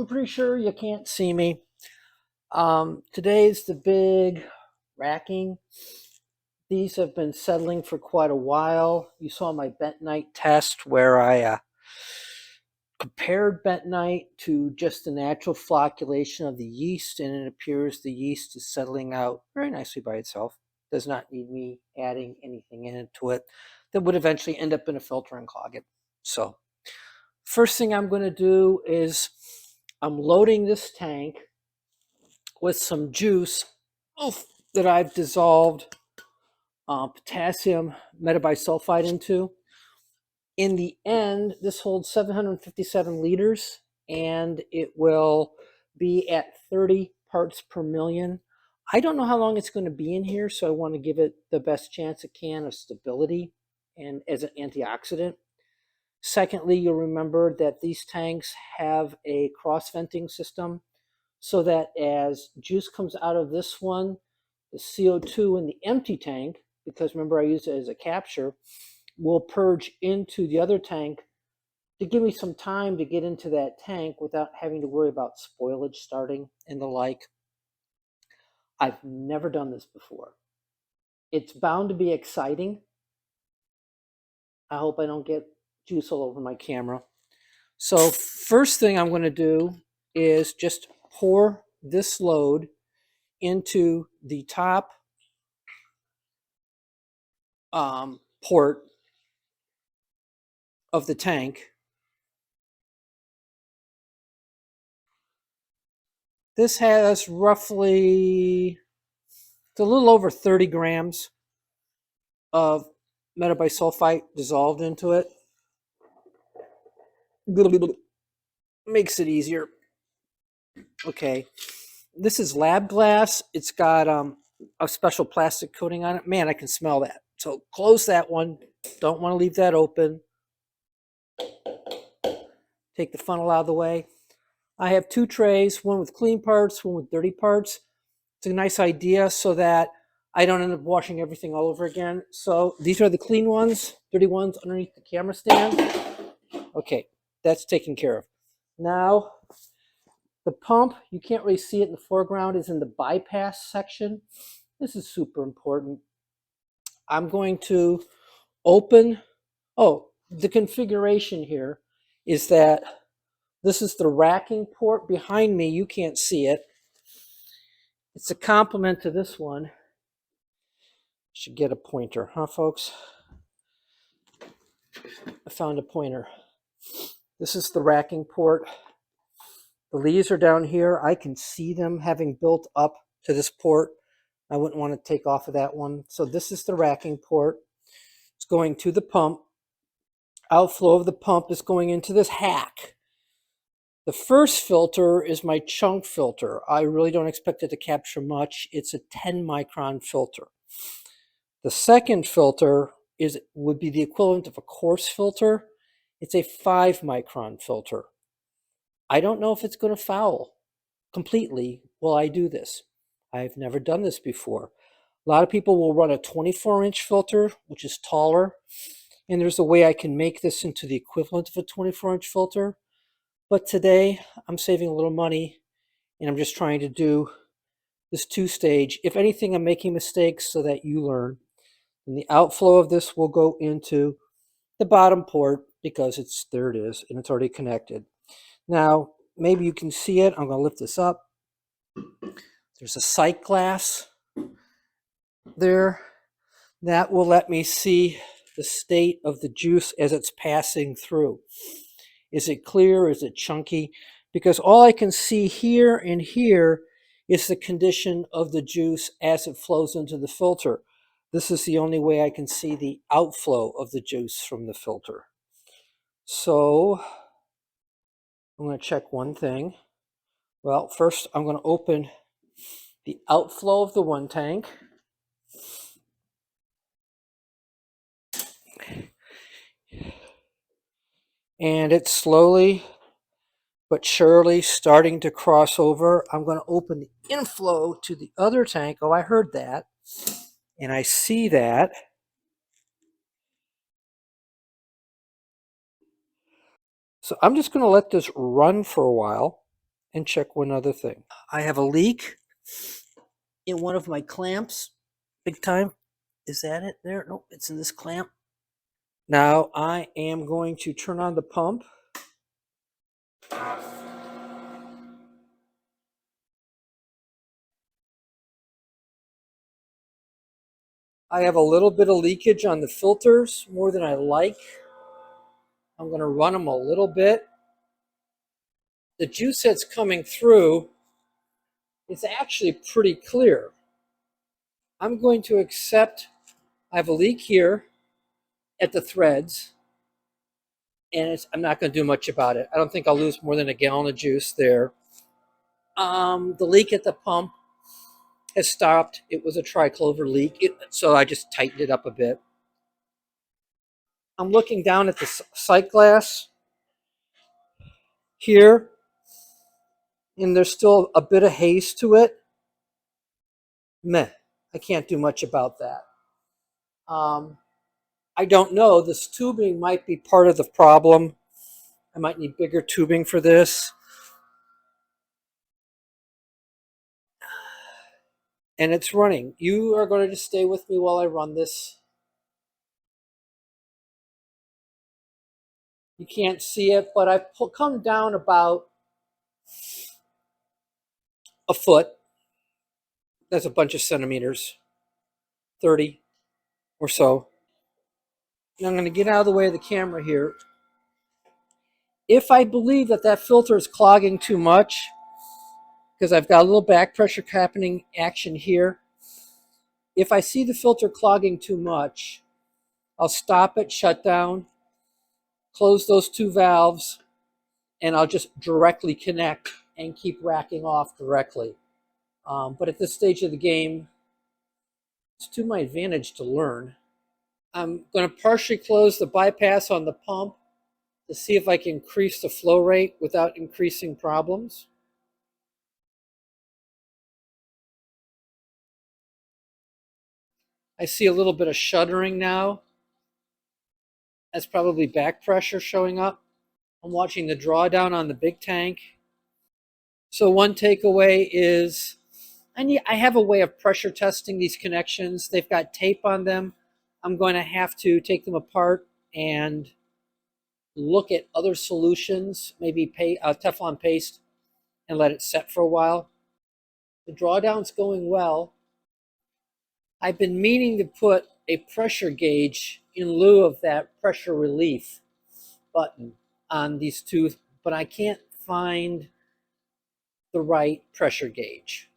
I'm pretty sure you can't see me. Today's the big racking. These have been settling for quite a while. You saw my bentonite test where I compared bentonite to just the natural flocculation of the yeast, and it appears the yeast is settling out very nicely by itself. Does not need me adding anything into it that would eventually end up in a filter and clog it. So first thing I'm going to do is I'm loading this tank with some juice that I've dissolved potassium metabisulfite into. In the end, this holds 757 liters, and it will be at 30 parts per million. I don't know how long it's going to be in here, so I want to give it the best chance it can of stability and as an antioxidant. Secondly, you'll remember that these tanks have a cross-venting system so that as juice comes out of this one, the CO2 in the empty tank, because remember I use it as a capture, will purge into the other tank to give me some time to get into that tank without having to worry about spoilage starting and the like. I've never done this before. It's bound to be exciting. I hope I don't get juice all over my camera. So first thing I'm going to do is just pour this load into the top port of the tank. This has roughly, it's a little over 30 grams of metabisulfite dissolved into it. Makes it easier. Okay, this is lab glass. It's got a special plastic coating on it. Man, I can smell that. So close that one. Don't want to leave that open. Take the funnel out of the way. I have two trays, one with clean parts, one with dirty parts. It's a nice idea so that I don't end up washing everything all over again. So these are the clean ones, dirty ones underneath the camera stand. Okay, that's taken care of. Now, the pump, you can't really see it in the foreground, is in the bypass section. This is super important. I'm going to open, the configuration here is that this is the racking port behind me. You can't see it. It's a complement to this one. Should get a pointer, huh, folks? I found a pointer. This is the racking port. The leaves are down here. I can see them having built up to this port. I wouldn't want to take off of that one. So this is the racking port. It's going to the pump. Outflow of the pump is going into this hack. The first filter is my chunk filter. I really don't expect it to capture much. It's a 10 micron filter. The second filter would be the equivalent of a coarse filter. It's a 5 micron filter. I don't know if it's going to foul completely while I do this. I've never done this before. A lot of people will run a 24-inch filter, which is taller, and there's a way I can make this into the equivalent of a 24-inch filter. But today, I'm saving a little money, and I'm just trying to do this two-stage. If anything, I'm making mistakes so that you learn. And the outflow of this will go into the bottom port because there it is, and it's already connected. Now, maybe you can see it. I'm going to lift this up. There's a sight glass there. That will let me see the state of the juice as it's passing through. Is it clear? Is it chunky? Because all I can see here and here is the condition of the juice as it flows into the filter. This is the only way I can see the outflow of the juice from the filter. So I'm going to check one thing. Well, first I'm going to open the outflow of the one tank. And it's slowly but surely starting to cross over. I'm going to open the inflow to the other tank. Oh, I heard that. And I see that. So I'm just going to let this run for a while. and check one other thing. I have a leak in one of my clamps. Big time. Is that it there? Nope, it's in this clamp. Now I am going to turn on the pump. I have a little bit of leakage on the filters, more than I like. I'm going to run them a little bit. The juice that's coming through is actually pretty clear. I'm going to accept I have a leak here at the threads, and I'm not going to do much about it. I don't think I'll lose more than a gallon of juice there. The leak at the pump has stopped. It was a triclover leak, so I just tightened it up a bit. I'm looking down at the sight glass here, and there's still a bit of haze to it. Meh, I can't do much about that. I don't know. This tubing might be part of the problem. I might need bigger tubing for this. And it's running. You are going to just stay with me while I run this. You can't see it, but I've come down about a foot. That's a bunch of centimeters, 30 or so. And I'm going to get out of the way of the camera here. If I believe that that filter is clogging too much, because I've got a little back pressure happening action here, if I see the filter clogging too much, I'll stop it, shut down, close those two valves, and I'll just directly connect and keep racking off directly. But at this stage of the game, it's to my advantage to learn. I'm going to partially close the bypass on the pump to see if I can increase the flow rate without increasing problems. I see a little bit of shuddering now. That's probably back pressure showing up. I'm watching the drawdown on the big tank. So one takeaway is I have a way of pressure testing these connections. They've got tape on them. I'm going to have to take them apart and look at other solutions, maybe Teflon paste, and let it set for a while. The drawdown's going well. I've been meaning to put a pressure gauge in lieu of that pressure relief button on these two, but I can't find the right pressure gauge.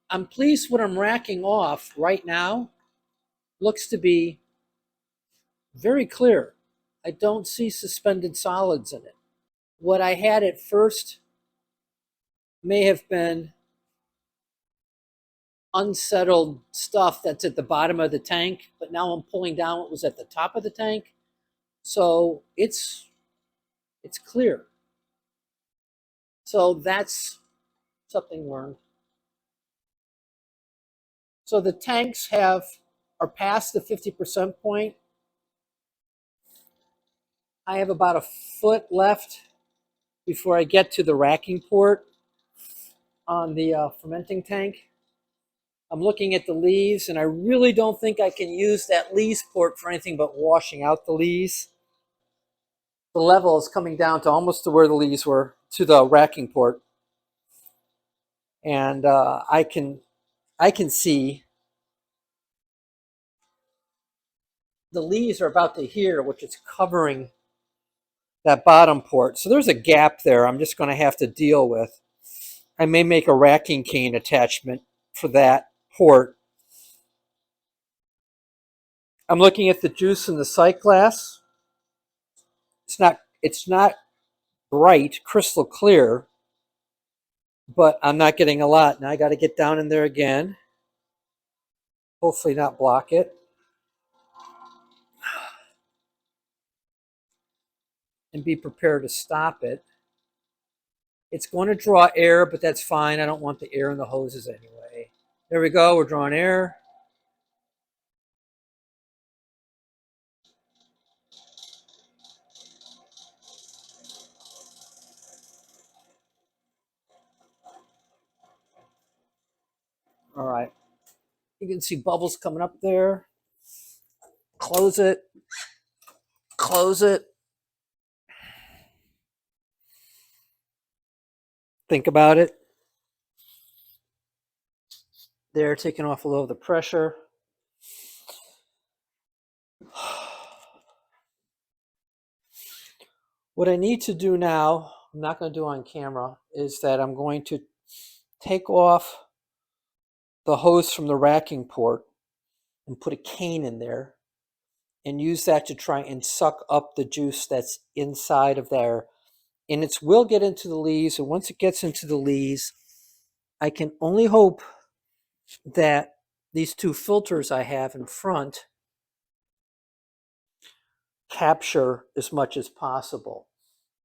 I'm pleased what I'm racking off right now. Looks to be very clear. I don't see suspended solids in it. What I had at first may have been unsettled stuff that's at the bottom of the tank, but now I'm pulling down what was at the top of the tank. So it's clear. So that's something learned. So the tanks are past the 50% point. I have about a foot left before I get to the racking port on the fermenting tank. I'm looking at the lees, and I really don't think I can use that lees port for anything but washing out the lees. The level is coming down to almost to where the lees were, to the racking port. And I can see the lees are about to here, which is covering that bottom port. So there's a gap there I'm just going to have to deal with. I may make a racking cane attachment for that port. I'm looking at the juice in the sight glass. It's not bright, crystal clear, but I'm not getting a lot. Now I got to get down in there again. Hopefully not block it. And be prepared to stop it. It's going to draw air, but that's fine. I don't want the air in the hoses anyway. There we go. We're drawing air. All right, you can see bubbles coming up there. Close it, close it. Think about it. There, taking off a little of the pressure. What I need to do now, I'm not going to do on camera, is that I'm going to take off the hose from the racking port and put a cane in there and use that to try and suck up the juice that's inside of there. And it will get into the lees, and once it gets into the lees, I can only hope that these two filters I have in front capture as much as possible.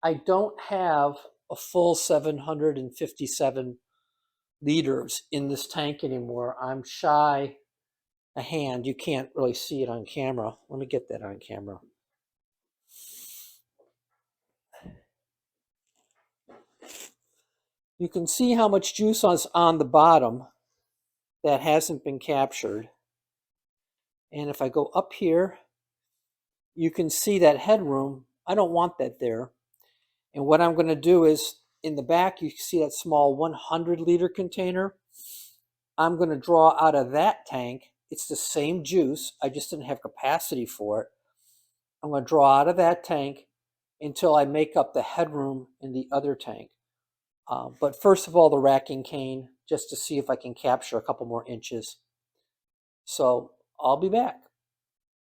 I don't have a full 757 liters in this tank anymore. I'm shy a hand. You can't really see it on camera. Let me get that on camera. You can see how much juice is on the bottom that hasn't been captured. And if I go up here, you can see that headroom. I don't want that there. And what I'm going to do is, in the back, you see that small 100-liter container. I'm going to draw out of that tank. It's the same juice. I just didn't have capacity for it. I'm going to draw out of that tank until I make up the headroom in the other tank. But first of all, the racking cane, just to see if I can capture a couple more inches. So I'll be back.